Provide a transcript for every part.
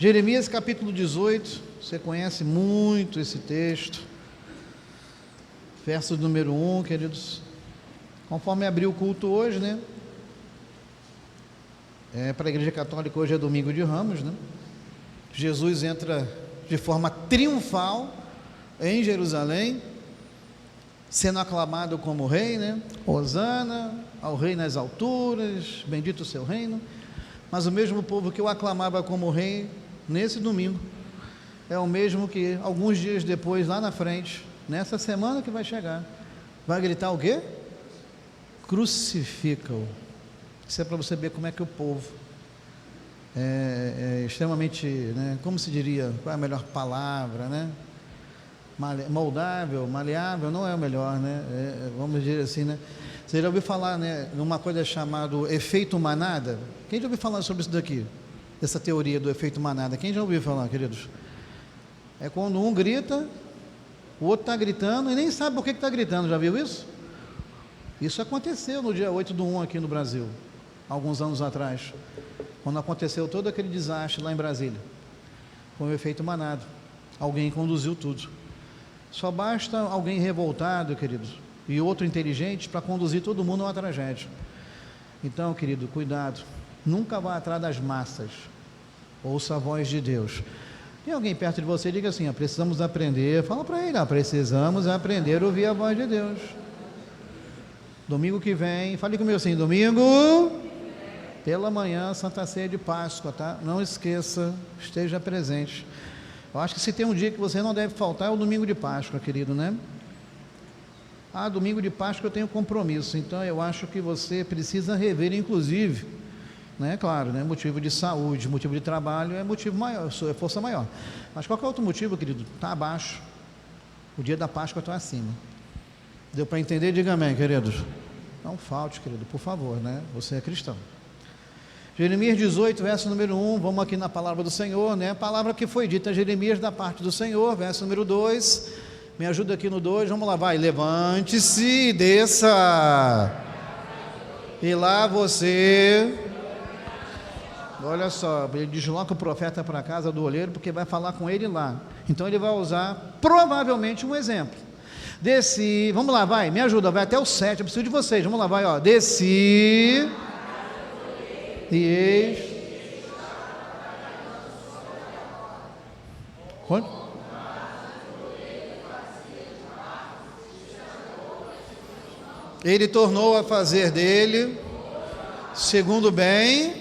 Jeremias capítulo 18, você conhece muito esse texto, verso número 1, queridos, conforme abriu o culto hoje, né? Para a Igreja Católica hoje é domingo de Ramos, né? Jesus entra de forma triunfal em Jerusalém, sendo aclamado como rei, né? Hosana ao rei nas alturas, bendito o seu reino. Mas o mesmo povo que o aclamava como rei nesse domingo é o mesmo que alguns dias depois, lá na frente, nessa semana que vai chegar, vai gritar o quê? Crucifica-o. Isso é para você ver como é que o povo é extremamente, né, como se diria, qual é a melhor palavra, né? Moldável, maleável, não é o melhor, né? Vamos dizer assim, né? Você já ouviu falar, né, numa coisa chamada efeito manada? Quem já ouviu falar sobre isso daqui? Essa teoria do efeito manada, quem já ouviu falar, queridos? É quando um grita, o outro está gritando e nem sabe por que está gritando, já viu isso? Isso aconteceu no dia 8/1 aqui no Brasil, alguns anos atrás, quando aconteceu todo aquele desastre lá em Brasília. Foi um efeito manada, alguém conduziu tudo. Só basta alguém revoltado, queridos, e outro inteligente para conduzir todo mundo a uma tragédia. Então, querido, cuidado, nunca vá atrás das massas, ouça a voz de Deus. Tem alguém perto de você, diga assim, precisamos aprender, fala para ele, precisamos aprender a ouvir a voz de Deus. Domingo que vem, fale comigo assim, domingo, pela manhã, Santa Ceia de Páscoa, tá? Não esqueça, esteja presente. Eu acho que se tem um dia que você não deve faltar, é o domingo de Páscoa, querido, né? Domingo de Páscoa eu tenho compromisso, então eu acho que você precisa rever, inclusive, né? Claro, né? Motivo de saúde, motivo de trabalho é motivo maior, é força maior. Mas qualquer outro motivo, querido, está abaixo. O dia da Páscoa está acima. Deu para entender? Diga amém, queridos. Não falte, querido, por favor, né? Você é cristão. Jeremias 18, verso número 1, vamos aqui na palavra do Senhor, né? A palavra que foi dita a Jeremias da parte do Senhor, verso número 2, me ajuda aqui no 2, vamos lá, vai, levante-se e desça, e lá você, olha só, ele desloca o profeta para a casa do olheiro, porque vai falar com ele lá, então ele vai usar provavelmente um exemplo, desci, vamos lá, vai, me ajuda, vai até o 7, eu preciso de vocês, vamos lá, vai, ó, desci, e eis, ele tornou a fazer dele, segundo bem,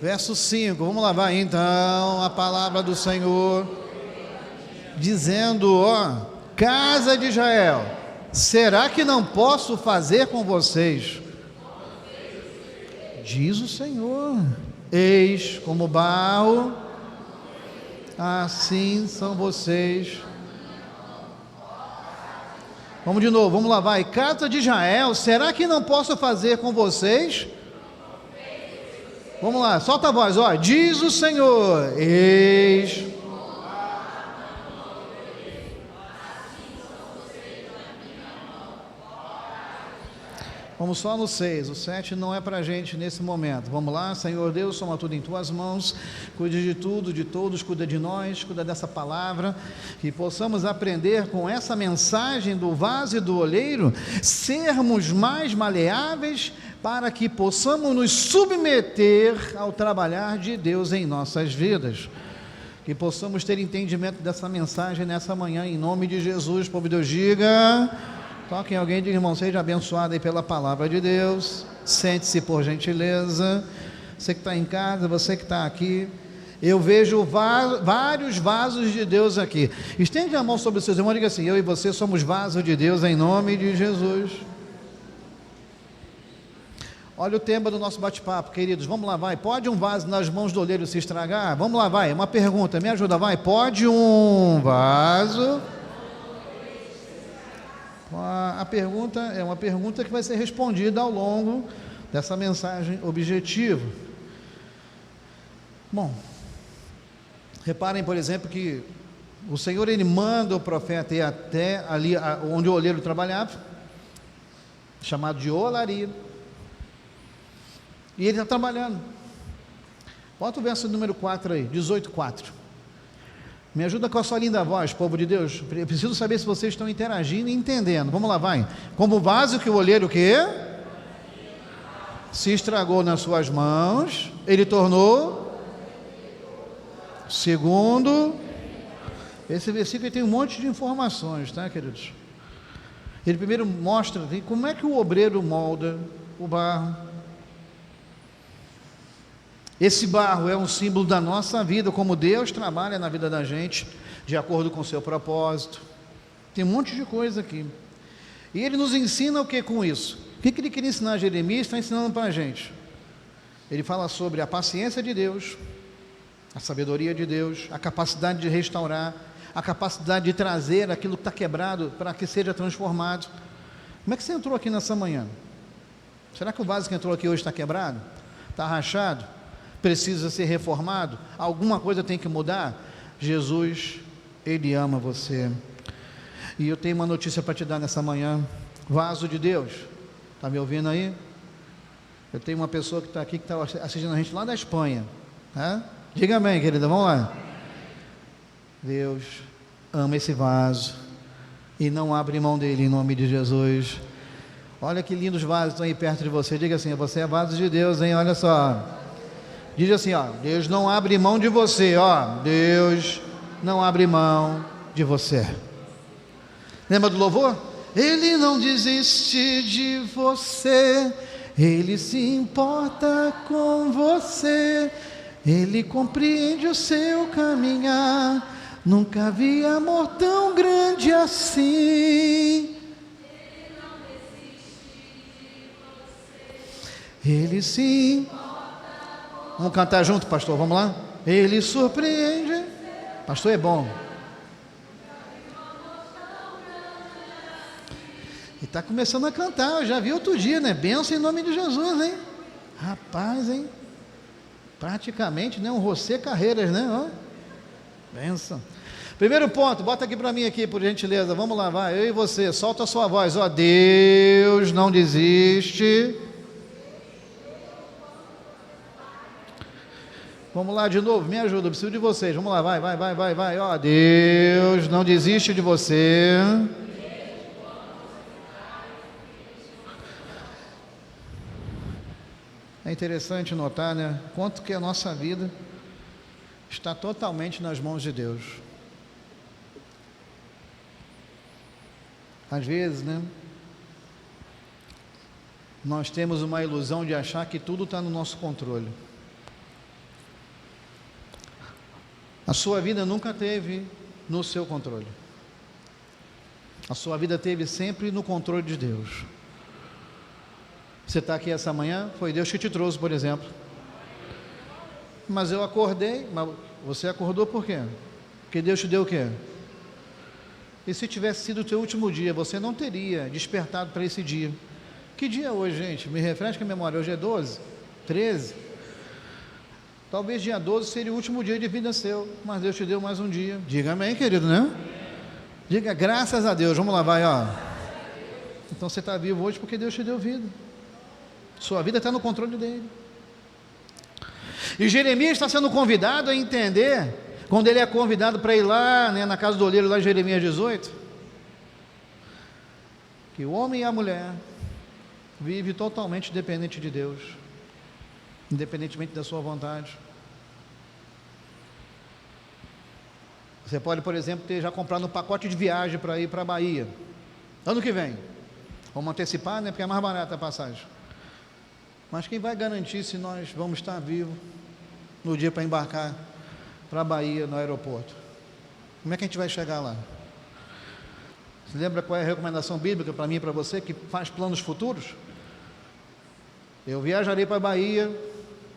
verso 5, vamos lá, vai, então, a palavra do Senhor, dizendo, casa de Israel, será que não posso fazer com vocês? Diz o Senhor, eis como barro, assim são vocês. Vamos de novo, vamos lá, vai. Casa de Israel, será que não posso fazer com vocês? Vamos lá, solta a voz, diz o Senhor, eis. Vamos só no 6, o 7 não é para a gente nesse momento. Vamos lá, Senhor Deus, toma tudo em tuas mãos, cuide de tudo, de todos, cuida de nós, cuida dessa palavra, que possamos aprender com essa mensagem do vaso e do olheiro, sermos mais maleáveis, para que possamos nos submeter ao trabalhar de Deus em nossas vidas. Que possamos ter entendimento dessa mensagem nessa manhã, em nome de Jesus, povo de Deus, diga... Toque em alguém, diga, irmão, seja abençoado aí pela palavra de Deus, sente-se por gentileza, você que está em casa, você que está aqui, eu vejo vários vasos de Deus aqui, estende a mão sobre os seus irmãos, diga assim, eu e você somos vasos de Deus em nome de Jesus. Olha o tema do nosso bate-papo, queridos, vamos lá, vai, pode um vaso nas mãos do olheiro se estragar? Vamos lá, vai, uma pergunta, me ajuda, vai, pode um vaso... A pergunta é uma pergunta que vai ser respondida ao longo dessa mensagem objetiva. Bom, reparem, por exemplo, que o Senhor, ele manda o profeta ir até ali onde o olheiro trabalhava, chamado de olaria, e ele está trabalhando. Bota o verso número 4 aí, 18:4. Me ajuda com a sua linda voz, povo de Deus. Eu preciso saber se vocês estão interagindo e entendendo. Vamos lá, vai. Como o vaso que o olheiro o quê? Se estragou nas suas mãos, ele tornou segundo. Esse versículo tem um monte de informações, tá, queridos? Ele primeiro mostra como é que o obreiro molda o barro. Esse barro é um símbolo da nossa vida, como Deus trabalha na vida da gente, de acordo com o seu propósito. Tem um monte de coisa aqui. E ele nos ensina o que com isso? O que ele queria ensinar a Jeremias, está ensinando para a gente. Ele fala sobre a paciência de Deus, a sabedoria de Deus, a capacidade de restaurar, a capacidade de trazer aquilo que está quebrado para que seja transformado. Como é que você entrou aqui nessa manhã? Será que o vaso que entrou aqui hoje está quebrado? Está rachado? Precisa ser reformado? Alguma coisa tem que mudar? Jesus, Ele ama você. E eu tenho uma notícia para te dar nessa manhã. Vaso de Deus, está me ouvindo aí? Eu tenho uma pessoa que está aqui, que está assistindo a gente lá da Espanha, tá? Diga amém, querida, vamos lá. Deus ama esse vaso e não abre mão dele, em nome de Jesus. Olha que lindos vasos estão aí perto de você. Diga assim: você é vaso de Deus, hein? Olha só. Diz assim, ó: Deus não abre mão de você, ó. Deus não abre mão de você. Lembra do louvor? Ele não desiste de você, Ele se importa com você, Ele compreende o seu caminhar. Nunca vi amor tão grande assim. Ele não desiste de você, Ele se... Vamos cantar junto, pastor, vamos lá? Ele surpreende. Pastor é bom. E está começando a cantar, eu já vi outro dia, né? Benção em nome de Jesus, hein? Rapaz, hein? Praticamente, né? Um José Carreiras, né? Ó. Benção. Primeiro ponto, bota aqui para mim aqui, por gentileza. Vamos lá, vai, eu e você, solta a sua voz, ó. Deus não desiste. Vamos lá de novo, me ajuda, eu preciso de vocês. Vamos lá, vai, ó. Deus não desiste de você. É interessante notar, né? Quanto que a nossa vida está totalmente nas mãos de Deus. Às vezes, né? Nós temos uma ilusão de achar que tudo está no nosso controle. A sua vida nunca teve no seu controle. A sua vida teve sempre no controle de Deus. Você está aqui essa manhã, foi Deus que te trouxe, por exemplo. Mas eu acordei, mas você acordou por quê? Porque Deus te deu o quê? E se tivesse sido o teu último dia, você não teria despertado para esse dia. Que dia é hoje, gente? Me refresca a memória, hoje é 12? 13? Talvez dia 12 seria o último dia de vida seu, mas Deus te deu mais um dia. Diga amém, querido, né? Diga graças a Deus, vamos lá, vai, ó. Então você está vivo hoje porque Deus te deu vida. Sua vida está no controle dele. E Jeremias está sendo convidado a entender, quando ele é convidado para ir lá, né, na casa do olheiro, lá em Jeremias 18, que o homem e a mulher vivem totalmente dependente de Deus, independentemente da sua vontade. Você pode, por exemplo, ter já comprado um pacote de viagem para ir para a Bahia, ano que vem. Vamos antecipar, né, porque é mais barata a passagem. Mas quem vai garantir se nós vamos estar vivos no dia para embarcar para a Bahia, no aeroporto? Como é que a gente vai chegar lá? Você lembra qual é a recomendação bíblica para mim e para você, que faz planos futuros? Eu viajarei para a Bahia,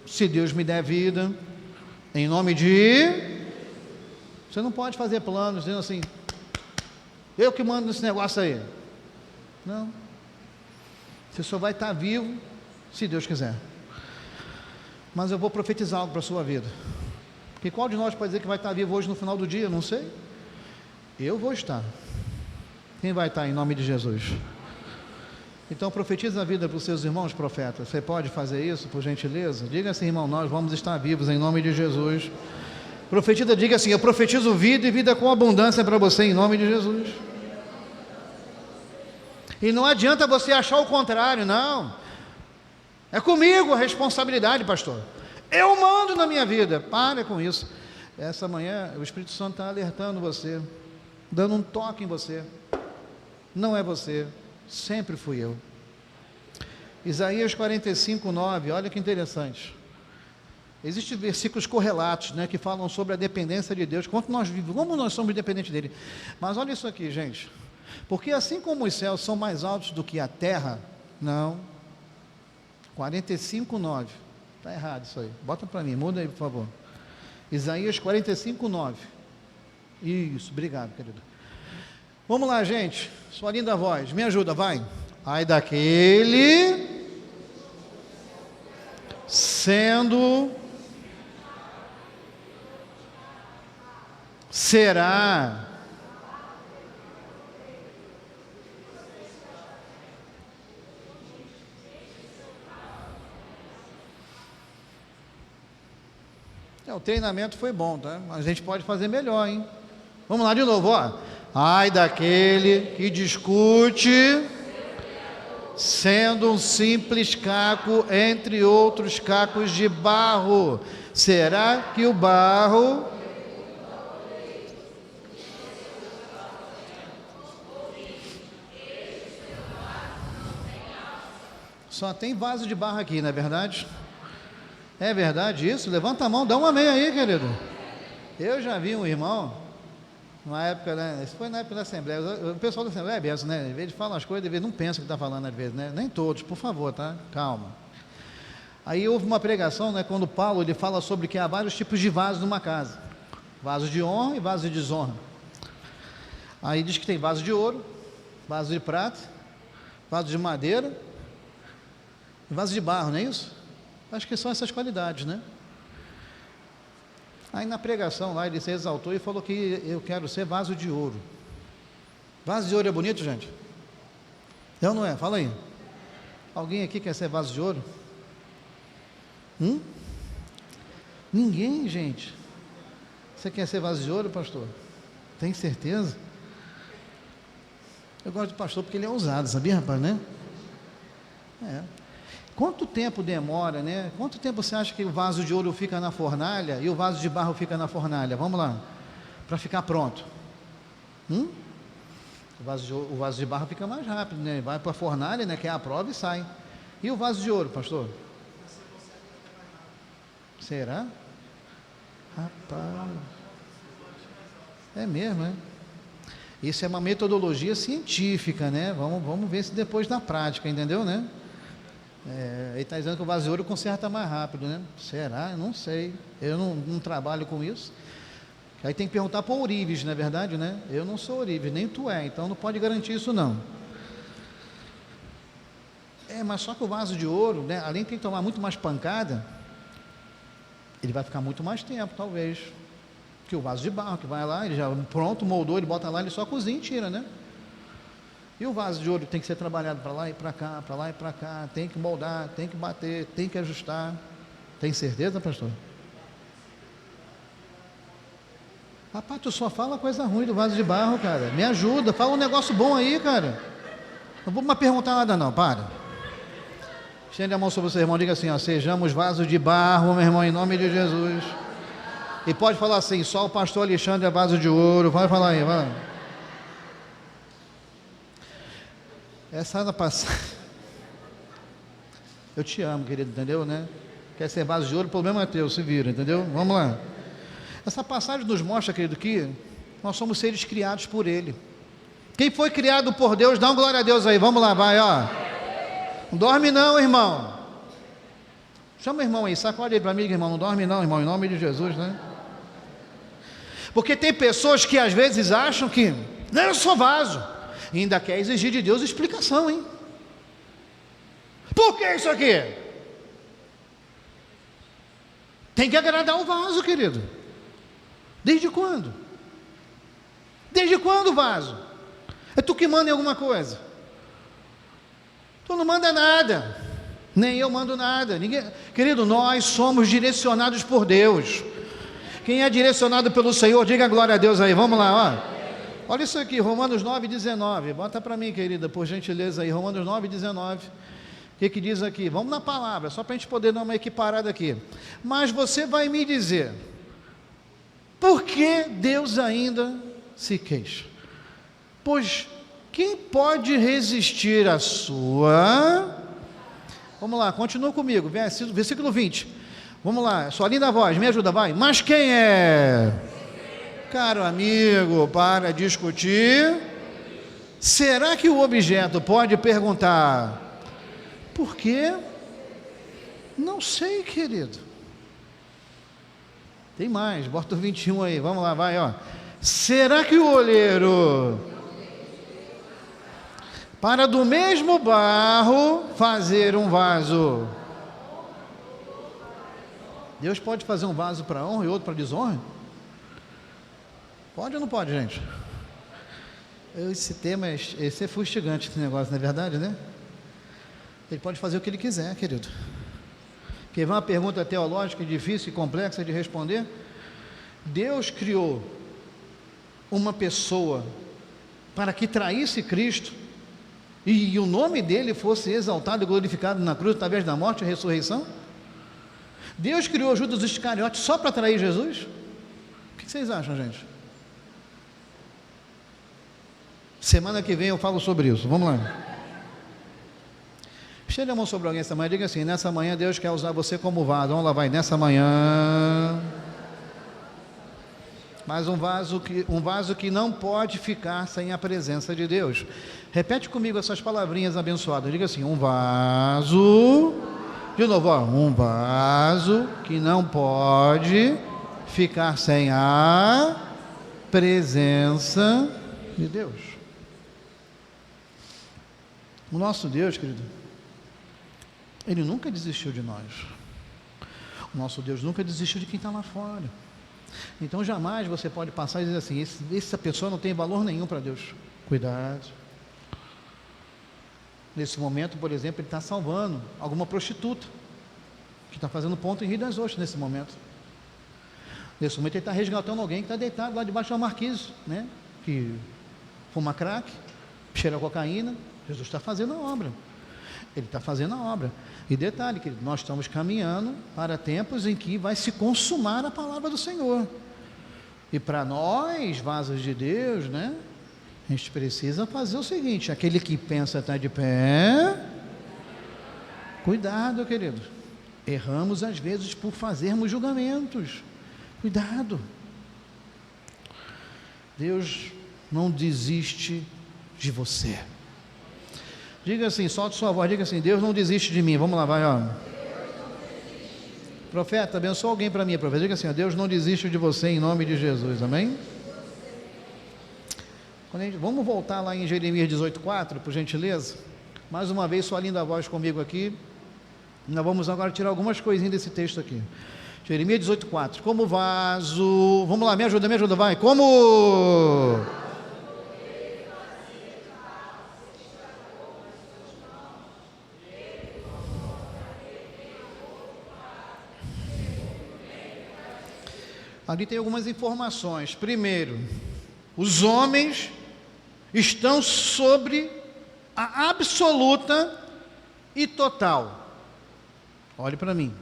se Deus me der vida, em nome de... Você não pode fazer planos dizendo assim, eu que mando nesse negócio aí. Não. Você só vai estar vivo se Deus quiser. Mas eu vou profetizar algo para a sua vida. Porque qual de nós pode dizer que vai estar vivo hoje no final do dia? Não sei. Eu vou estar. Quem vai estar em nome de Jesus? Então profetiza a vida para os seus irmãos profetas. Você pode fazer isso, por gentileza? Diga assim, irmão, nós vamos estar vivos em nome de Jesus. Profetiza, diga assim, eu profetizo vida e vida com abundância para você em nome de Jesus. E não adianta você achar o contrário, não. É comigo a responsabilidade, pastor. Eu mando na minha vida. Para com isso. Essa manhã o Espírito Santo está alertando você, dando um toque em você. Não é você, sempre fui eu. Isaías 45:9, olha que interessante. Existem versículos correlatos, né, que falam sobre a dependência de Deus, como nós somos dependentes dele. Mas olha isso aqui, gente. Porque assim como os céus são mais altos do que a terra, não. 45:9. Está errado isso aí. Bota para mim, muda aí, por favor. Isaías 45:9. Isso, obrigado, querido. Vamos lá, gente. Sua linda voz, me ajuda, vai. Ai daquele será o treinamento foi bom, tá? Mas a gente pode fazer melhor, hein? Vamos lá de novo, ó. Ai daquele que discute, sendo um simples caco entre outros cacos de barro. Será que o barro só tem vaso de barro aqui, não é verdade? É verdade isso? Levanta a mão, dá um amém aí, querido. Eu já vi um irmão, numa época, né? Isso foi na época da Assembleia. O pessoal da Assembleia é benção, né? Às vezes fala umas coisas, às vezes não pensa o que está falando, às vezes, né? Nem todos, por favor, tá? Calma. Aí houve uma pregação, né? Quando Paulo ele fala sobre que há vários tipos de vasos numa casa: vaso de honra e vaso de desonra. Aí diz que tem vaso de ouro, vaso de prata, vaso de madeira e vaso de barro, não é isso? Acho que são essas qualidades, né? Aí na pregação lá ele se exaltou e falou que eu quero ser vaso de ouro. Vaso de ouro é bonito, gente? É ou não é? Fala aí. Alguém aqui quer ser vaso de ouro? Ninguém, gente. Você quer ser vaso de ouro, pastor? Tem certeza? Eu gosto do pastor porque ele é ousado, sabia, rapaz, né? É. Quanto tempo demora, né? Quanto tempo você acha que o vaso de ouro fica na fornalha e o vaso de barro fica na fornalha? Vamos lá, para ficar pronto. O vaso de barro fica mais rápido, né? Vai para a fornalha, né? Que é a prova e sai. E o vaso de ouro, pastor? Será? Rapaz, é mesmo, né? Isso é uma metodologia científica, né? Vamos ver se depois na prática, entendeu, né? Ele está dizendo que o vaso de ouro conserta mais rápido, né? Será? Eu não sei. Eu não trabalho com isso. Aí tem que perguntar para o ourives, não é verdade, né? Eu não sou ourives, nem tu é, então não pode garantir isso não. Mas só que o vaso de ouro, né, além de ter que tomar muito mais pancada, ele vai ficar muito mais tempo, talvez, que o vaso de barro, que vai lá, ele já pronto, moldou, ele bota lá, ele só cozinha e tira, né? E o vaso de ouro tem que ser trabalhado para lá e para cá, para lá e para cá, tem que moldar, tem que bater, tem que ajustar. Tem certeza, pastor? Rapaz, tu só fala coisa ruim do vaso de barro, cara. Me ajuda, fala um negócio bom aí, cara. Não vou mais perguntar nada não, para. Estende a mão sobre o seu irmão, diga assim, ó, sejamos vasos de barro, meu irmão, em nome de Jesus. E pode falar assim, só o pastor Alexandre é vaso de ouro, vai falar aí, vai. Essa ano passada, eu te amo, querido, entendeu, né? Quer ser vaso de ouro, o problema é teu, se vira, entendeu? Vamos lá. Essa passagem nos mostra, querido, que nós somos seres criados por Ele. Quem foi criado por Deus, dá um glória a Deus aí, vamos lá, vai, ó. Não dorme não, irmão. Chama o irmão aí, sacode aí para mim, irmão, não dorme não, irmão, em nome de Jesus, né? Porque tem pessoas que às vezes acham que, não, eu sou vaso. E ainda quer exigir de Deus explicação, hein? Por que isso aqui? Tem que agradar o vaso, querido. Desde quando? Desde quando, vaso? É tu que manda em alguma coisa? Tu não manda nada, nem eu mando nada. Ninguém... Querido, nós somos direcionados por Deus. Quem é direcionado pelo Senhor, diga glória a Deus aí. Vamos lá, ó. Olha isso aqui, Romanos 9,19. Bota para mim, querida, por gentileza aí. Romanos 9,19. O que diz aqui? Vamos na palavra, só para a gente poder dar uma equiparada aqui. Mas você vai me dizer, por que Deus ainda se queixa? Pois quem pode resistir à sua... Vamos lá, continua comigo, versículo 20. Vamos lá, sua linda voz, me ajuda, vai. Mas quem é? Caro amigo, para discutir. Será que o objeto pode perguntar... Por quê? Não sei, querido. Tem mais, bota o 21 aí, vamos lá, vai, ó. Será que o olheiro, para do mesmo barro fazer um vaso? Deus pode fazer um vaso para honra e outro para desonra? Pode ou não pode, gente? Esse tema, esse é fustigante, esse negócio, não é verdade, né? Ele pode fazer o que ele quiser, querido. Quer ver uma pergunta teológica difícil e complexa de responder? Deus criou uma pessoa para que traísse Cristo e o nome dele fosse exaltado e glorificado na cruz através da morte e ressurreição? Deus criou Judas Iscariote só para trair Jesus? O que vocês acham, gente? Semana que vem eu falo sobre isso, vamos lá. Estende a mão sobre alguém essa manhã, diga assim, nessa manhã Deus quer usar você como vaso. Vamos lá, vai, nessa manhã. Mas um vaso que não pode ficar sem a presença de Deus. Repete comigo essas palavrinhas abençoadas, diga assim, um vaso, de novo, ó, um vaso que não pode ficar sem a presença de Deus. O nosso Deus, querido, Ele nunca desistiu de nós. O nosso Deus nunca desistiu de quem está lá fora. Então jamais você pode passar e dizer assim, essa pessoa não tem valor nenhum para Deus. Cuidado. Nesse momento, por exemplo, ele está salvando alguma prostituta que está fazendo ponto em Rio das Ostras nesse momento. Nesse momento ele está resgatando alguém que está deitado lá debaixo da marquise, né? Que fuma crack, cheira cocaína. Jesus está fazendo a obra. Ele está fazendo a obra. E detalhe, querido, nós estamos caminhando para tempos em que vai se consumar a palavra do Senhor. E para nós, vasos de Deus, né? A gente precisa fazer o seguinte, aquele que pensa estar de pé, cuidado, querido. Erramos às vezes por fazermos julgamentos. Cuidado. Deus não desiste de você. Diga assim, solte sua voz, diga assim, Deus não desiste de mim. Vamos lá, vai, ó. Profeta, abençoa alguém para mim, profeta. Diga assim, ó, Deus não desiste de você em nome de Jesus, amém? Vamos voltar lá em Jeremias 18,4, por gentileza. Mais uma vez, sua linda voz comigo aqui. Nós vamos agora tirar algumas coisinhas desse texto aqui. Jeremias 18,4. Como vaso. Vamos lá, me ajuda, vai. Como. Ali tem algumas informações. Primeiro, os homens estão sobre a absoluta e total. Olhe para mim.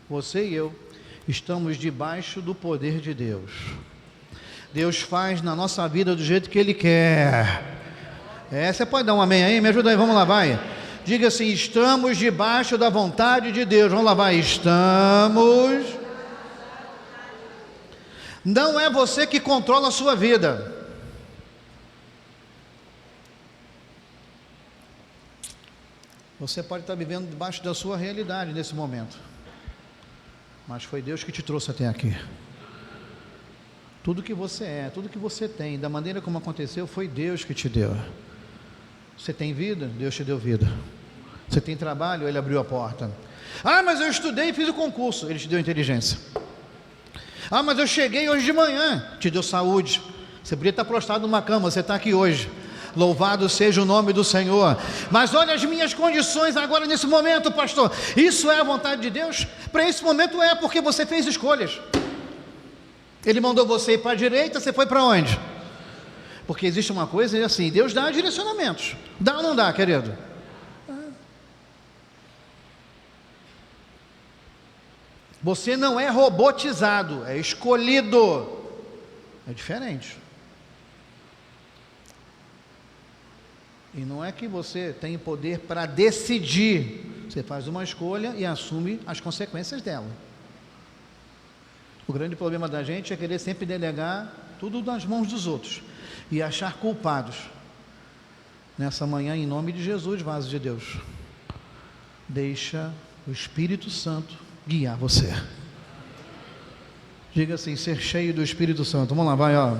Você e eu estamos debaixo do poder de Deus. Deus faz na nossa vida do jeito que Ele quer. Você pode dar um amém aí? Me ajuda aí, vamos lá, vai. Diga assim, estamos debaixo da vontade de Deus. Vamos lá, vai. Estamos... Não é você que controla a sua vida. Você pode estar vivendo debaixo da sua realidade nesse momento, mas foi Deus que te trouxe até aqui. Tudo que você é, tudo que você tem, da maneira como aconteceu, foi Deus que te deu. Você tem vida? Deus te deu vida. Você tem trabalho? Ele abriu a porta. Ah, mas eu estudei e fiz o concurso. Ele te deu inteligência. Ah, mas eu cheguei hoje de manhã. Te deu saúde. Você podia estar prostrado numa cama, você está aqui hoje. Louvado seja o nome do Senhor. Mas olha as minhas condições agora nesse momento, pastor. Isso é a vontade de Deus? Para esse momento é, porque você fez escolhas. Ele mandou você ir para a direita, você foi para onde? Porque existe uma coisa, é assim, Deus dá direcionamentos. Dá ou não dá, querido? Você não é robotizado, é escolhido. É diferente. E não é que você tem poder para decidir. Você faz uma escolha e assume as consequências dela. O grande problema da gente é querer sempre delegar tudo nas mãos dos outros e achar culpados. Nessa manhã, em nome de Jesus, vaso de Deus, deixa o Espírito Santo guiar você. Diga assim: ser cheio do Espírito Santo. Vamos lá, vai, ó.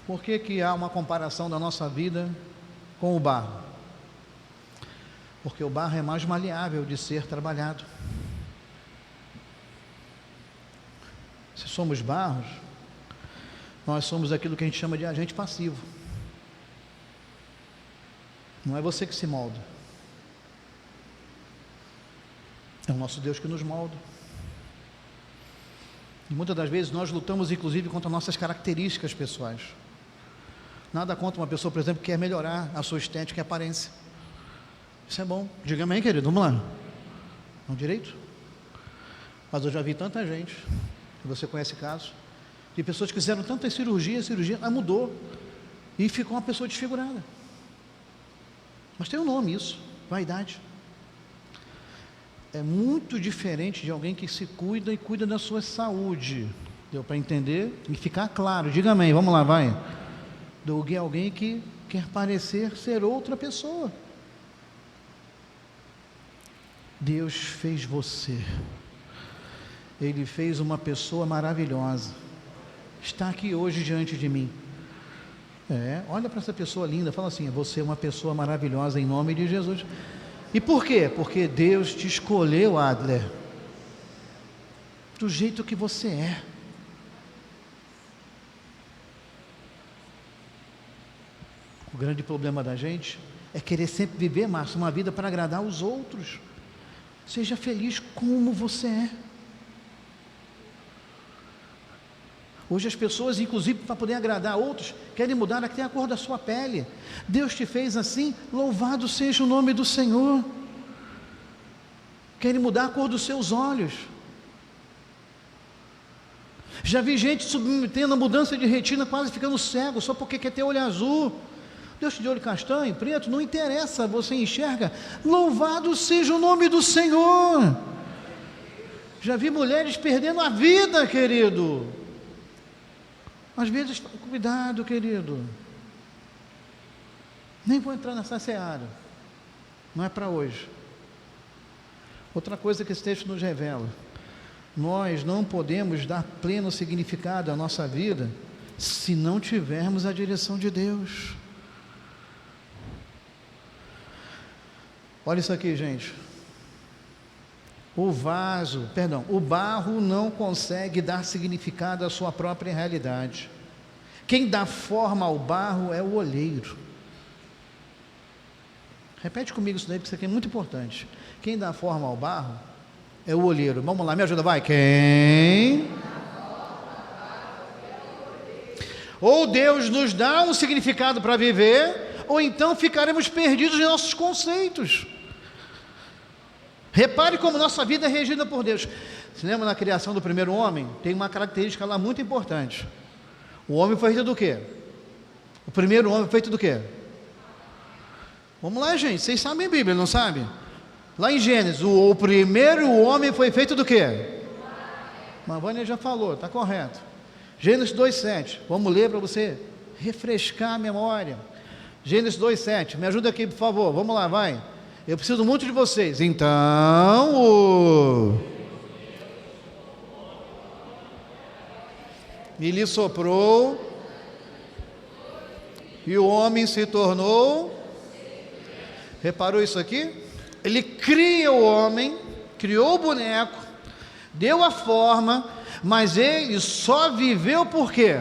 Por que há uma comparação da nossa vida com o barro? Porque o barro é mais maleável de ser trabalhado. Se somos barros, nós somos aquilo que a gente chama de agente passivo. Não é você que se molda, é o nosso Deus que nos molda. E muitas das vezes nós lutamos inclusive contra nossas características pessoais. Nada contra uma pessoa, por exemplo, que quer melhorar a sua estética e aparência. Isso é bom. Diga amém, querido. Vamos lá. Não direito? Mas eu já vi tanta gente, você conhece casos, de pessoas que fizeram tantas cirurgias, mudou e ficou uma pessoa desfigurada. Mas tem um nome isso, vaidade. É muito diferente de alguém que se cuida e cuida da sua saúde. Deu para entender? E ficar claro. Diga amém, vamos lá, vai. Do que alguém que quer parecer ser outra pessoa. Deus fez você. Ele fez uma pessoa maravilhosa. Está aqui hoje diante de mim. Olha para essa pessoa linda, fala assim: você é uma pessoa maravilhosa em nome de Jesus. E por quê? Porque Deus te escolheu, Adler, do jeito que você é. O grande problema da gente é querer sempre viver, Márcio, uma vida para agradar os outros. Seja feliz como você é. Hoje as pessoas, inclusive para poder agradar outros, querem mudar até a cor da sua pele. Deus te fez assim, louvado seja o nome do Senhor. Querem mudar a cor dos seus olhos. Já vi gente submetendo a mudança de retina, quase ficando cego, só porque quer ter olho azul. Deus te deu olho castanho, preto, não interessa, você enxerga. Louvado seja o nome do Senhor. Já vi mulheres perdendo a vida, querido. Às vezes, cuidado, querido. Nem vou entrar nessa seara. Não é para hoje. Outra coisa que esse texto nos revela: nós não podemos dar pleno significado à nossa vida se não tivermos a direção de Deus. Olha isso aqui, gente. O barro não consegue dar significado à sua própria realidade. Quem dá forma ao barro é o olheiro. Repete comigo isso daí, porque isso aqui é muito importante. Quem dá forma ao barro é o olheiro. Vamos lá, me ajuda, vai. Quem? Ou Deus nos dá um significado para viver, ou então ficaremos perdidos em nossos conceitos. Repare como nossa vida é regida por Deus. Se lembra na criação do primeiro homem? Tem uma característica lá muito importante. O homem foi feito do quê? O primeiro homem foi feito do quê? Vamos lá, gente, vocês sabem a Bíblia, não sabem? Lá em Gênesis, o primeiro homem foi feito do quê? A Vânia já falou, está correto. Gênesis 2,7, vamos ler para você refrescar a memória. Gênesis 2,7, me ajuda aqui, por favor, vamos lá, vai. Eu preciso muito de vocês. Então, e lhe soprou, e o homem se tornou. Reparou isso aqui? Ele cria o homem, criou o boneco, deu a forma, mas ele só viveu por quê?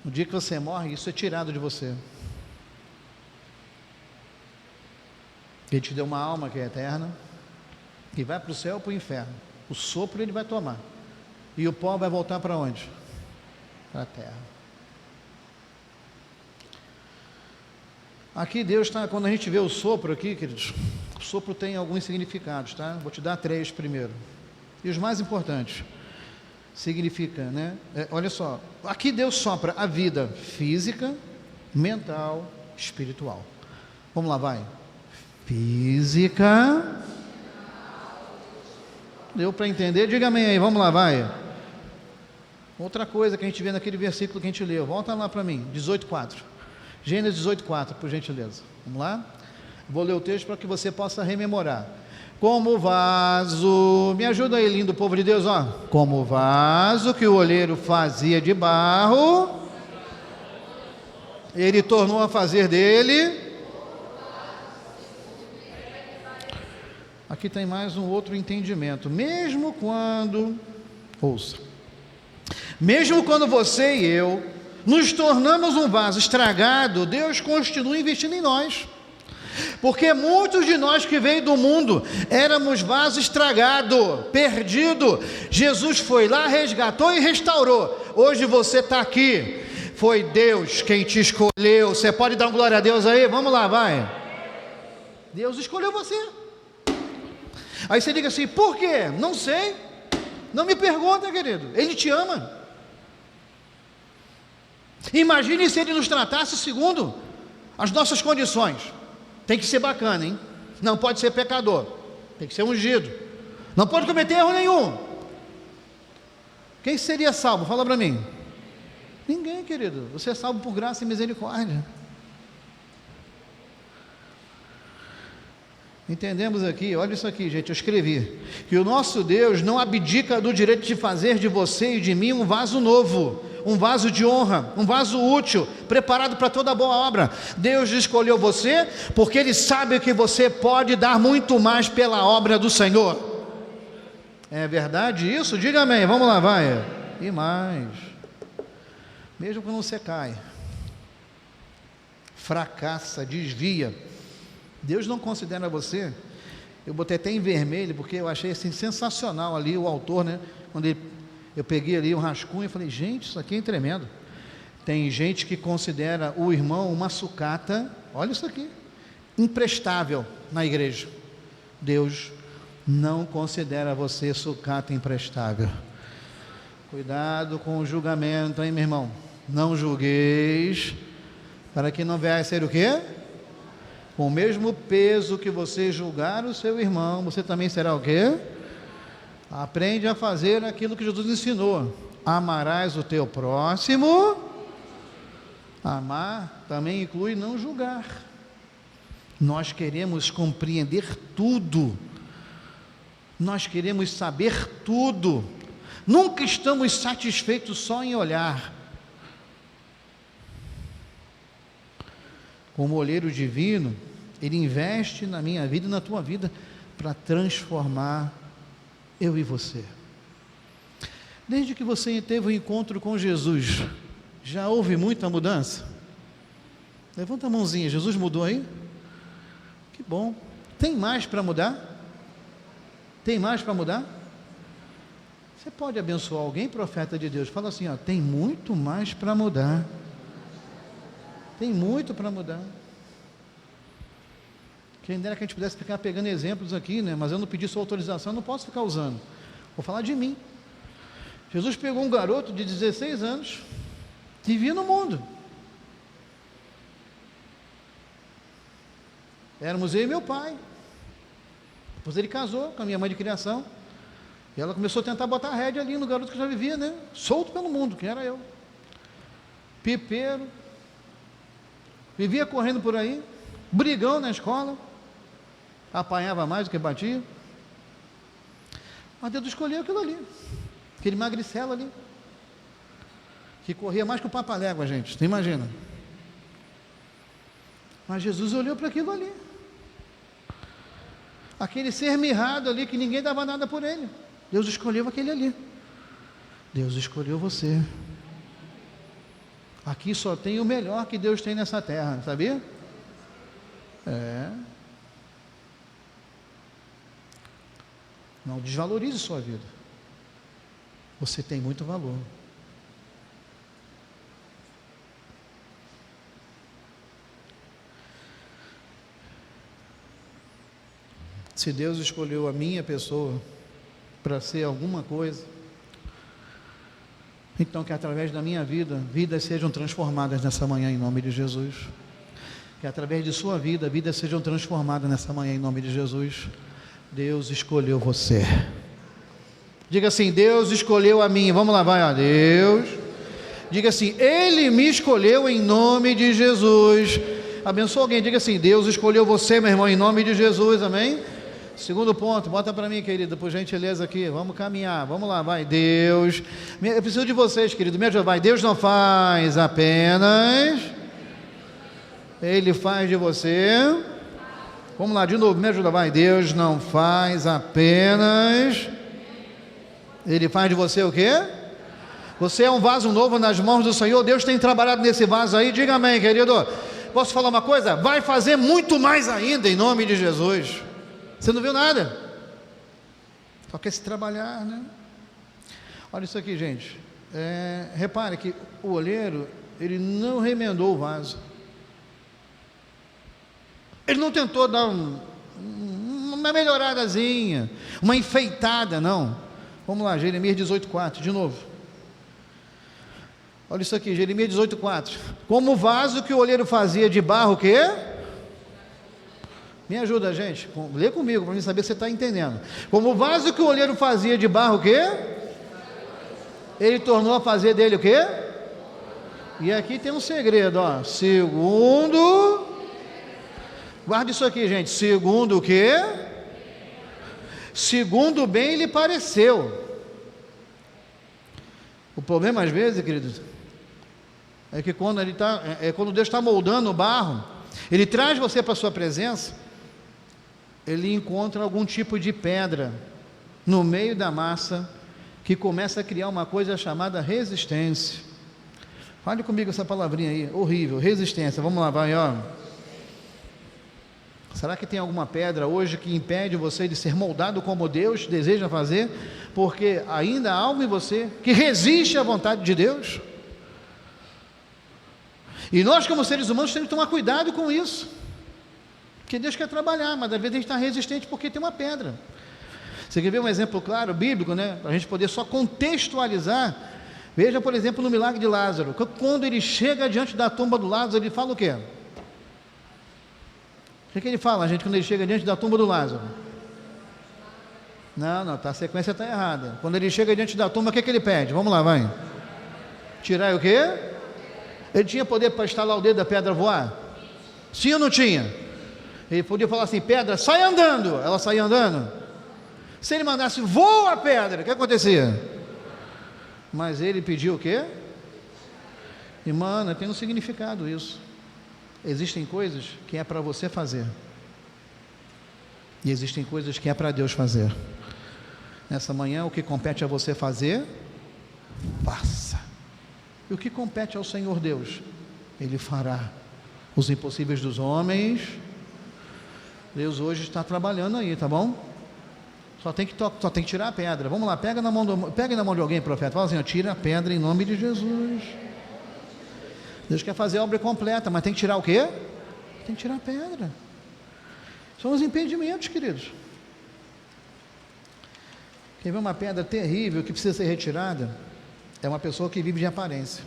No dia que você morre, isso é tirado de você. Ele te deu uma alma que é eterna, que vai para o céu ou para o inferno. O sopro ele vai tomar. E o pó vai voltar para onde? Para a terra. Aqui Deus está, quando a gente vê o sopro aqui, queridos, o sopro tem alguns significados, tá? Vou te dar 3 primeiro. E os mais importantes. Significa, né? Olha só, aqui Deus sopra a vida física, mental, espiritual. Vamos lá, vai. Física. Deu para entender? Diga amém aí, vamos lá, vai. Outra coisa que a gente vê naquele versículo que a gente leu, volta lá para mim, 18:4. Gênesis 18:4, por gentileza. Vamos lá? Vou ler o texto para que você possa rememorar. Como vaso, me ajuda aí, lindo povo de Deus, ó. Como vaso que o olheiro fazia de barro, ele tornou a fazer dele. Aqui tem mais um outro entendimento. Mesmo quando, ouça, mesmo quando você e eu nos tornamos um vaso estragado, Deus continua investindo em nós. Porque muitos de nós que veio do mundo éramos vaso estragado, perdido. Jesus foi lá, resgatou e restaurou. Hoje você está aqui. Foi Deus quem te escolheu. Você pode dar uma glória a Deus aí? Vamos lá, vai. Deus escolheu você. Aí você diga assim, por quê? Não sei. Não me pergunta, querido. Ele te ama. Imagine se ele nos tratasse segundo as nossas condições. Tem que ser bacana, hein? Não pode ser pecador. Tem que ser ungido. Não pode cometer erro nenhum. Quem seria salvo? Fala para mim. Ninguém, querido. Você é salvo por graça e misericórdia. Entendemos aqui, olha isso aqui, gente, eu escrevi, que o nosso Deus não abdica do direito de fazer de você e de mim um vaso novo, um vaso de honra, um vaso útil, preparado para toda boa obra. Deus escolheu você, porque Ele sabe que você pode dar muito mais pela obra do Senhor. É verdade isso? Diga amém, vamos lá, vai. E mais, mesmo quando você cai, fracassa, desvia, Deus não considera você. Eu botei até em vermelho, porque eu achei assim sensacional ali o autor, né? Quando eu peguei ali um rascunho e falei, gente, isso aqui é tremendo. Tem gente que considera o irmão uma sucata, olha isso aqui, imprestável na igreja. Deus não considera você sucata imprestável. Cuidado com o julgamento, hein, meu irmão? Não julgueis, para que não venha a ser o quê? Com o mesmo peso que você julgar o seu irmão, você também será o quê? Aprende a fazer aquilo que Jesus ensinou. Amarás o teu próximo. Amar também inclui não julgar. Nós queremos compreender tudo. Nós queremos saber tudo. Nunca estamos satisfeitos só em olhar. Como olheiro divino, Ele investe na minha vida e na tua vida para transformar eu e você. Desde que você teve o encontro com Jesus, já houve muita mudança? Levanta a mãozinha, Jesus mudou aí? Que bom. Tem mais para mudar? Tem mais para mudar? Você pode abençoar alguém, profeta de Deus? Fala assim, ó, tem muito mais para mudar. Tem muito para mudar. Quem dera que a gente pudesse ficar pegando exemplos aqui, né? Mas eu não pedi sua autorização, eu não posso ficar usando. Vou falar de mim. Jesus pegou um garoto de 16 anos, que vivia no mundo. Éramos eu e meu pai. Depois ele casou com a minha mãe de criação. E ela começou a tentar botar a rédea ali no garoto que já vivia, né? Solto pelo mundo, que era eu. Pipeiro. Vivia correndo por aí, brigão na escola, apanhava mais do que batia. Mas Deus escolheu aquilo ali, aquele magricelo ali, que corria mais que o Papalégua, gente, você imagina. Mas Jesus olhou para aquilo ali, aquele ser mirrado ali, que ninguém dava nada por ele. Deus escolheu aquele ali. Deus escolheu você. Aqui só tem o melhor que Deus tem nessa terra, sabia? Não desvalorize sua vida. Você tem muito valor. Se Deus escolheu a minha pessoa para ser alguma coisa, então que através da minha vida, vidas sejam transformadas nessa manhã em nome de Jesus. Que através de sua vida, vidas sejam transformadas nessa manhã em nome de Jesus. Deus escolheu você. Diga assim: Deus escolheu a mim. Vamos lá, vai, ó. Deus. Diga assim: Ele me escolheu em nome de Jesus. Abençoa alguém, diga assim: Deus escolheu você, meu irmão, em nome de Jesus, amém? Segundo ponto, bota para mim, querido, por gentileza aqui, vamos caminhar, vamos lá, vai. Deus, eu preciso de vocês, querido, me ajuda, vai. Deus não faz apenas, Ele faz de você. Vamos lá, de novo, me ajuda, vai. Deus não faz apenas, Ele faz de você o quê? Você é um vaso novo nas mãos do Senhor. Deus tem trabalhado nesse vaso aí, diga amém, querido. Posso falar uma coisa? Vai fazer muito mais ainda, em nome de Jesus. Você não viu nada, só quer se trabalhar, né? Olha isso aqui, gente. Repare que o olheiro, ele não remendou o vaso. Ele não tentou dar uma melhoradazinha, uma enfeitada, não. Vamos lá, Jeremias 18:4, de novo. Olha isso aqui, Jeremias 18:4. Como o vaso que o olheiro fazia de barro, o quê? Me ajuda, gente, lê comigo para mim saber se você está entendendo. Como o vaso que o olheiro fazia de barro, o quê? Ele tornou a fazer dele o quê? E aqui tem um segredo, ó. Segundo, guarda isso aqui, gente. Segundo o quê? Segundo bem lhe pareceu. O problema às vezes, queridos, é que quando quando Deus está moldando o barro, Ele traz você para a sua presença, Ele encontra algum tipo de pedra no meio da massa, que começa a criar uma coisa chamada resistência. Fale comigo essa palavrinha aí, horrível, resistência. Vamos lá, vai, ó. Será que tem alguma pedra hoje que impede você de ser moldado como Deus deseja fazer? Porque ainda há algo em você que resiste à vontade de Deus. E nós, como seres humanos, temos que tomar cuidado com isso. Porque Deus quer trabalhar, mas às vezes a gente está resistente porque tem uma pedra. Você quer ver um exemplo claro, bíblico, né? Para a gente poder só contextualizar. Veja, por exemplo, no milagre de Lázaro. Quando ele chega diante da tumba do Lázaro, ele fala o quê? O que ele fala, gente, quando ele chega diante da tumba do Lázaro? Não, a sequência está errada. Quando ele chega diante da tumba, o que ele pede? Vamos lá, vai. Tirar o quê? Ele tinha poder para estalar o dedo da pedra voar? Sim ou não tinha? Ele podia falar assim: pedra, sai andando. Ela saía andando. Se ele mandasse, voa a pedra, o que acontecia? Mas ele pediu o quê? E mano, tem um significado isso. Existem coisas que é para você fazer, e existem coisas que é para Deus fazer. Nessa manhã, o que compete a você fazer, faça. E o que compete ao Senhor Deus, Ele fará. Os impossíveis dos homens, Deus hoje está trabalhando aí, tá bom? Só tem que tirar a pedra. Vamos lá, pega na mão de alguém, profeta. Fala assim, ó, tira a pedra em nome de Jesus. Deus quer fazer a obra completa, mas tem que tirar o quê? Tem que tirar a pedra. São os impedimentos, queridos. Quem vê uma pedra terrível que precisa ser retirada, é uma pessoa que vive de aparência.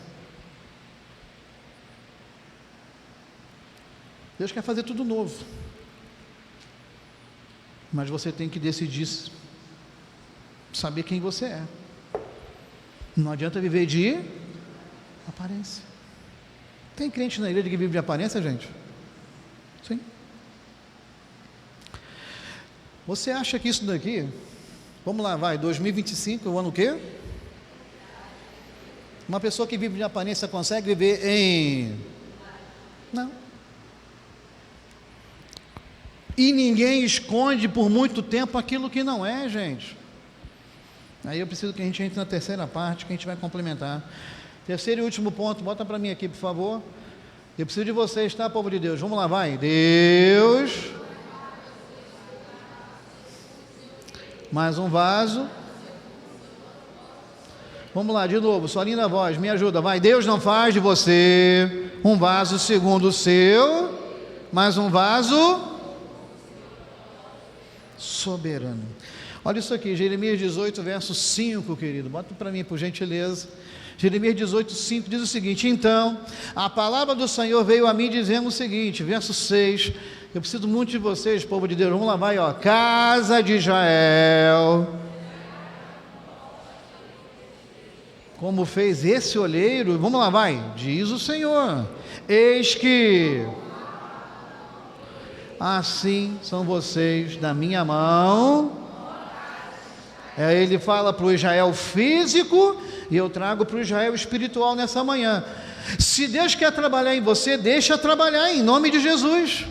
Deus quer fazer tudo novo, mas você tem que decidir saber quem você é. Não adianta viver de aparência. Tem crente na igreja que vive de aparência, gente? Sim. Você acha que isso daqui, vamos lá, vai, 2025, o ano o quê? Uma pessoa que vive de aparência consegue viver em... Não. E ninguém esconde por muito tempo aquilo que não é, gente. Aí eu preciso que a gente entre na terceira parte, que a gente vai complementar. Terceiro e último ponto, bota para mim aqui, por favor. Eu preciso de vocês, tá, povo de Deus? Vamos lá, vai. Deus. Mais um vaso. Vamos lá, de novo, sua linda voz, me ajuda, vai. Deus não faz de você um vaso segundo o seu, mas um vaso soberano. Olha isso aqui, Jeremias 18, verso 5, querido. Bota para mim, por gentileza. Jeremias 18, 5 diz o seguinte: então, a palavra do Senhor veio a mim dizendo o seguinte, verso 6. Eu preciso muito de vocês, povo de Deus. Vamos lá, vai, ó. Casa de Israel, como fez esse olheiro, vamos lá, vai, diz o Senhor, eis que assim são vocês da minha mão. Ele fala para o Israel físico, e eu trago para o Israel espiritual nessa manhã. Se Deus quer trabalhar em você, deixa trabalhar em nome de Jesus.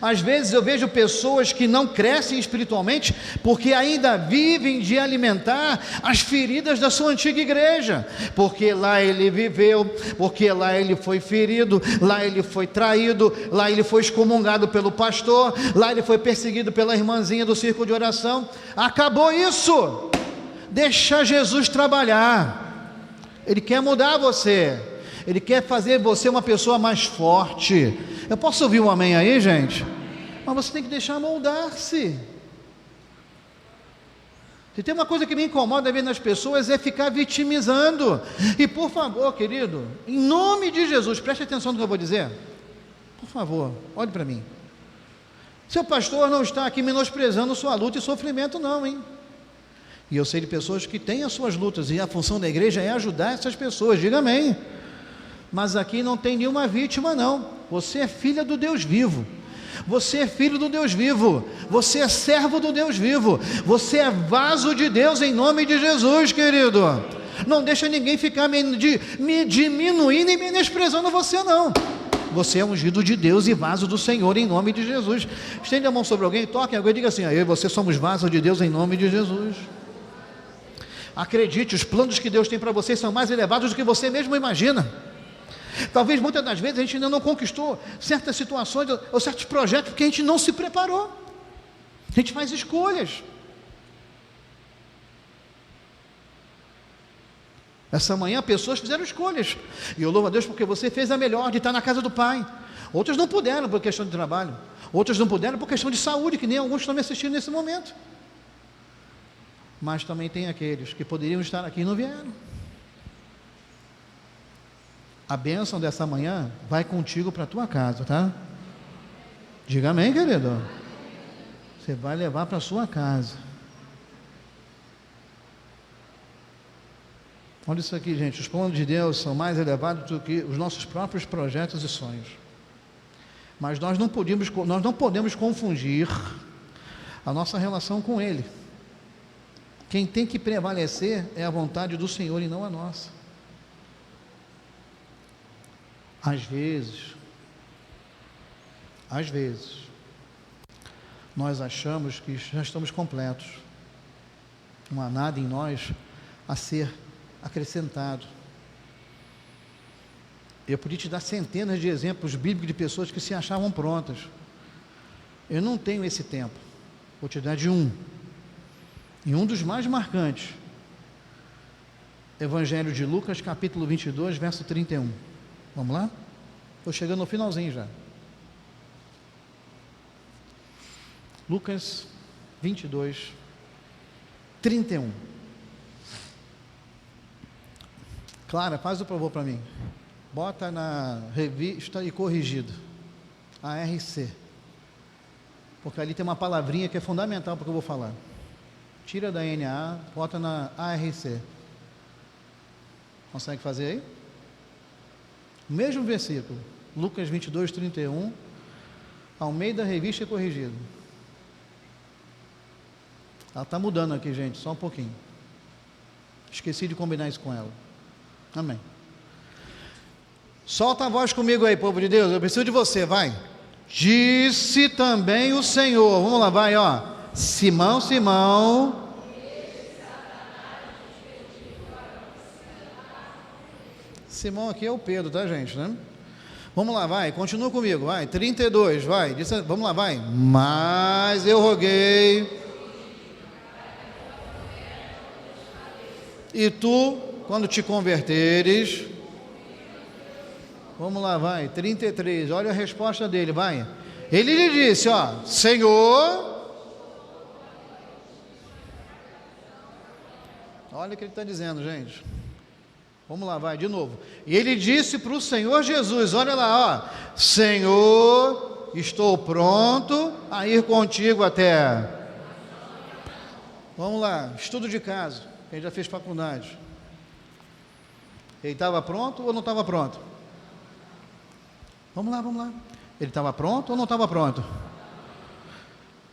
Às vezes eu vejo pessoas que não crescem espiritualmente porque ainda vivem de alimentar as feridas da sua antiga igreja, porque lá ele viveu, porque lá ele foi ferido, lá ele foi traído, lá ele foi excomungado pelo pastor, lá ele foi perseguido pela irmãzinha do círculo de oração. Acabou isso. Deixa Jesus trabalhar. Ele quer mudar você, Ele quer fazer você uma pessoa mais forte. Eu posso ouvir um amém aí, gente? Mas você tem que deixar moldar-se. Se tem uma coisa que me incomoda ver nas pessoas, é ficar vitimizando. E por favor, querido, em nome de Jesus, preste atenção no que eu vou dizer. Por favor, olhe para mim. Seu pastor não está aqui menosprezando sua luta e sofrimento, não, hein? E eu sei de pessoas que têm as suas lutas, e a função da igreja é ajudar essas pessoas, diga amém. Mas aqui não tem nenhuma vítima, não. Você é filha do Deus vivo. Você é filho do Deus vivo. Você é servo do Deus vivo. Você é vaso de Deus em nome de Jesus, querido. Não deixa ninguém ficar me diminuindo e menosprezando você, não. Você é ungido de Deus e vaso do Senhor em nome de Jesus. Estende a mão sobre alguém, toque em alguém e diga assim: eu e você somos vasos de Deus em nome de Jesus. Acredite, os planos que Deus tem para você são mais elevados do que você mesmo imagina. Talvez muitas das vezes a gente ainda não conquistou certas situações ou certos projetos porque a gente não se preparou. A gente faz escolhas. Essa manhã pessoas fizeram escolhas, e eu louvo a Deus porque você fez a melhor de estar na casa do Pai. Outras não puderam por questão de trabalho, outras não puderam por questão de saúde, que nem alguns estão me assistindo nesse momento. Mas também tem aqueles que poderiam estar aqui e não vieram. A bênção dessa manhã vai contigo para a tua casa, tá? Diga amém, querido. Você vai levar para a sua casa. Olha isso aqui, gente. Os planos de Deus são mais elevados do que os nossos próprios projetos e sonhos. Mas nós não podemos confundir a nossa relação com Ele. Quem tem que prevalecer é a vontade do Senhor e não a nossa. Às vezes, nós achamos que já estamos completos. Não há nada em nós a ser acrescentado. Eu podia te dar centenas de exemplos bíblicos de pessoas que se achavam prontas. Eu não tenho esse tempo. Vou te dar de um. E um dos mais marcantes. Evangelho de Lucas, capítulo 22, verso 31. Vamos lá? Estou chegando no finalzinho já. Lucas 22, 31. Clara, faz o favor para mim. Bota na revista e corrigido. ARC. Porque ali tem uma palavrinha que é fundamental para o que eu vou falar. Tira da NA, bota na ARC. Consegue fazer aí? Mesmo versículo. Lucas 22, 31. Almeida, revista e corrigido. Ela está mudando aqui, gente, só um pouquinho. Esqueci de combinar isso com ela. Amém. Solta a voz comigo aí, povo de Deus. Eu preciso de você, vai. Disse também o Senhor. Vamos lá, vai, ó. Simão, Simão. Simão aqui é o Pedro, tá, gente, né? Vamos lá, vai, continua comigo, vai, 32, vai, vamos lá, vai. Mas eu roguei, e tu, quando te converteres, vamos lá, vai, 33, olha a resposta dele, vai. Ele lhe disse, ó, Senhor, olha o que ele está dizendo, gente. Vamos lá, vai, de novo. E ele disse para o Senhor Jesus, olha lá, ó, Senhor, estou pronto a ir contigo até. Vamos lá, estudo de caso, quem já fez faculdade. Ele estava pronto ou não estava pronto? Vamos lá, vamos lá. Ele estava pronto ou não estava pronto?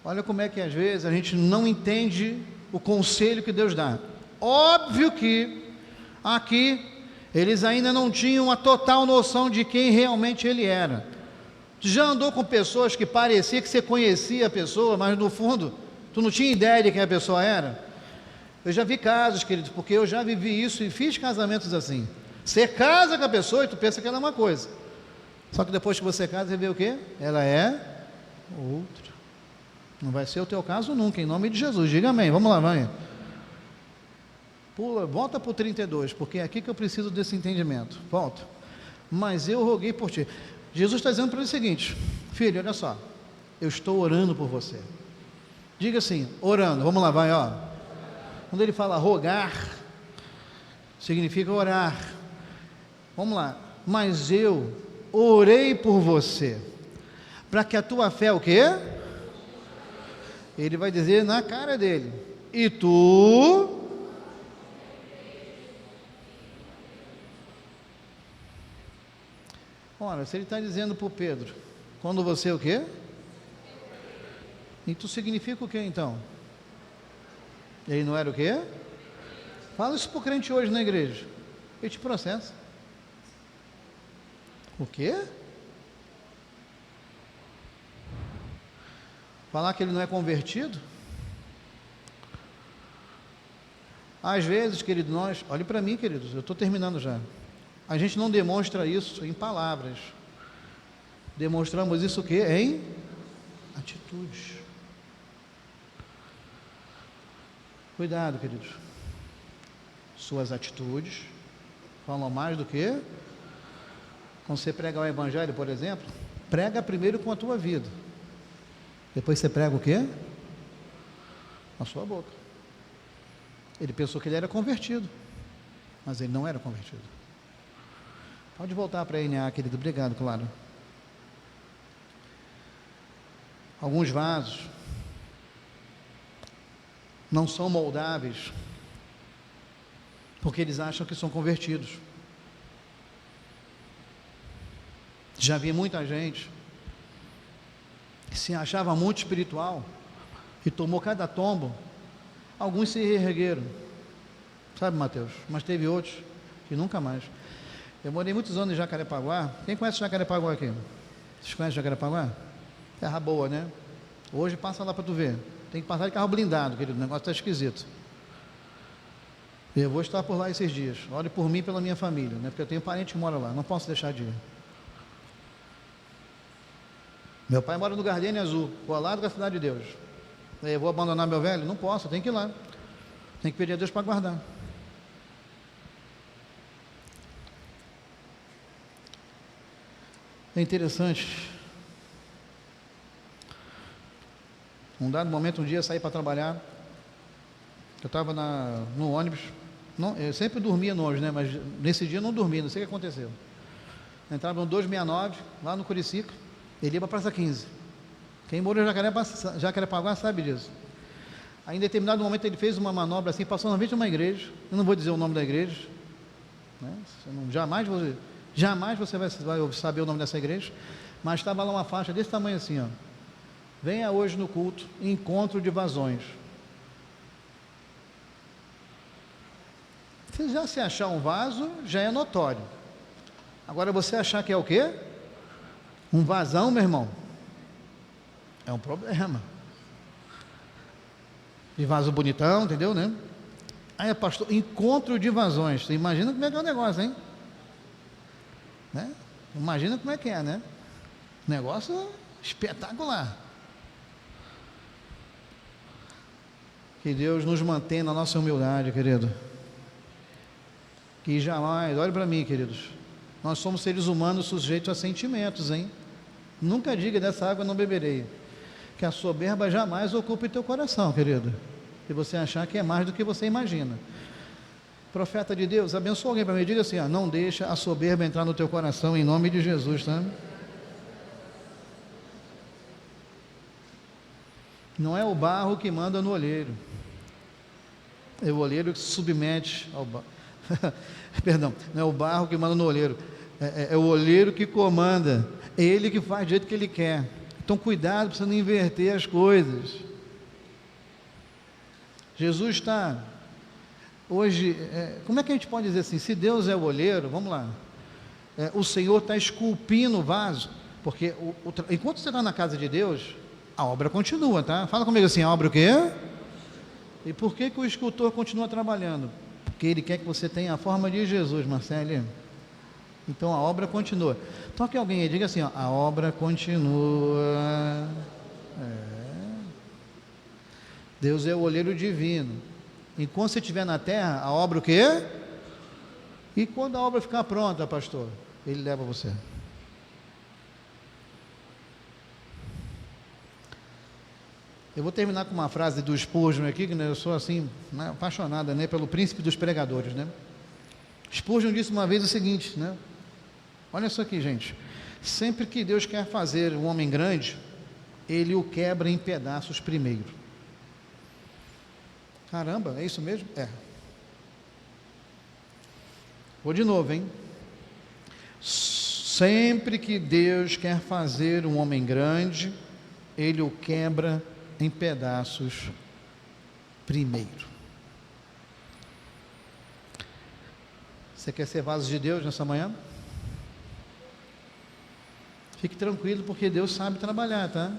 Olha como é que às vezes a gente não entende o conselho que Deus dá. Óbvio que aqui eles ainda não tinham a total noção de quem realmente ele era. Já andou com pessoas que parecia que você conhecia a pessoa, mas no fundo tu não tinha ideia de quem a pessoa era? Eu já vi casos, queridos, porque eu já vivi isso e fiz casamentos assim. Você casa com a pessoa e tu pensa que ela é uma coisa. Só que depois que você casa, você vê o quê? Ela é outra. Não vai ser o teu caso nunca, em nome de Jesus. Diga amém. Vamos lá, vai. Pula, volta para o 32, porque é aqui que eu preciso desse entendimento. Volta. Mas eu roguei por ti. Jesus está dizendo para ele o seguinte: filho, olha só, eu estou orando por você. Diga assim, orando. Vamos lá, vai, ó. Quando ele fala rogar, significa orar. Vamos lá. Mas eu orei por você, para que a tua fé, o quê? Ele vai dizer na cara dele, e tu... Ora, se ele está dizendo para o Pedro, quando você o quê? E tu significa o quê então? Ele não era o quê? Fala isso para o crente hoje na igreja, ele te processa. O quê? Falar que ele não é convertido? Às vezes, querido, nós... Olhe para mim, queridos, eu estou terminando já. A gente não demonstra isso em palavras. Demonstramos isso o quê? Em atitudes. Cuidado, queridos. Suas atitudes falam mais do que... Quando você prega o evangelho, por exemplo, prega primeiro com a tua vida. Depois você prega o quê? A sua boca. Ele pensou que ele era convertido, mas ele não era convertido. Pode voltar para a NA, querido. Obrigado, claro. Alguns vasos não são moldáveis porque eles acham que são convertidos. Já vi muita gente que se achava muito espiritual e tomou cada tombo. Alguns se reergueram, sabe, Mateus? Mas teve outros que nunca mais. Eu morei muitos anos em Jacarepaguá. Quem conhece Jacarepaguá aqui? Vocês conhecem Jacarepaguá? Terra boa, né? Hoje passa lá para tu ver. Tem que passar de carro blindado, querido. O negócio está esquisito. Eu vou estar por lá esses dias. Ore por mim e pela minha família, né? Porque eu tenho parente que mora lá. Não posso deixar de ir. Meu pai mora no Gardenia Azul, ao lado da Cidade de Deus. Eu vou abandonar meu velho? Não posso, eu tenho que ir lá. Tenho que pedir a Deus para guardar. É interessante. Um dado momento, um dia eu saí para trabalhar. Eu estava no ônibus. Não, eu sempre dormia no ônibus, né? Mas nesse dia eu não dormi, não sei o que aconteceu. Eu entrava no 269, lá no Curicica. Ele ia para a Praça 15. Quem mora em Jacarepaguá sabe disso. Aí em determinado momento ele fez uma manobra assim, passou na frente de uma igreja. Eu não vou dizer o nome da igreja, né? Jamais você vai saber o nome dessa igreja. Mas estava lá uma faixa desse tamanho assim, ó. Venha hoje no culto, encontro de vazões. Se já se achar um vaso, já é notório. Agora você achar que é o quê? Um vazão, meu irmão, é um problema. De vaso bonitão, entendeu, né? Aí, pastor, encontro de vazões. Você imagina como é que é o negócio, hein? né? Imagina como é que é, né? Negócio espetacular. Que Deus nos mantenha na nossa humildade, querido. Que jamais, olhe para mim, queridos, nós somos seres humanos sujeitos a sentimentos, hein? Nunca diga dessa água não beberei. Que a soberba jamais ocupe teu coração, querido. E você achar que é mais do que você imagina. Profeta de Deus, abençoa alguém para mim, diga assim, ó, não deixa a soberba entrar no teu coração, em nome de Jesus, tá? Não é o barro que manda no olheiro, é o olheiro que se submete ao barro. Perdão, não é o barro que manda no olheiro, é o olheiro que comanda, é ele que faz do jeito que ele quer. Então cuidado para você não inverter as coisas. Jesus está hoje, como é que a gente pode dizer assim, se Deus é o olheiro, vamos lá, o Senhor está esculpindo o vaso, porque enquanto você está na casa de Deus, a obra continua, tá? Fala comigo assim, a obra o quê? E por que o escultor continua trabalhando? Porque ele quer que você tenha a forma de Jesus, Marcelo. Então a obra continua. Toque alguém e diga assim, ó, a obra continua. Deus é o olheiro divino. Enquanto você estiver na terra, a obra o quê? E quando a obra ficar pronta, pastor, ele leva você. Eu vou terminar com uma frase do Spurgeon aqui, que eu sou assim, né, apaixonada, né, pelo príncipe dos pregadores, né? Spurgeon disse uma vez o seguinte, né? Olha isso aqui, gente. Sempre que Deus quer fazer um homem grande, ele o quebra em pedaços primeiro. Caramba, é isso mesmo? É. Vou de novo, hein? Sempre que Deus quer fazer um homem grande, ele o quebra em pedaços primeiro. Você quer ser vaso de Deus nessa manhã? Fique tranquilo, porque Deus sabe trabalhar, tá?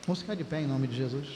Vamos ficar de pé em nome de Jesus.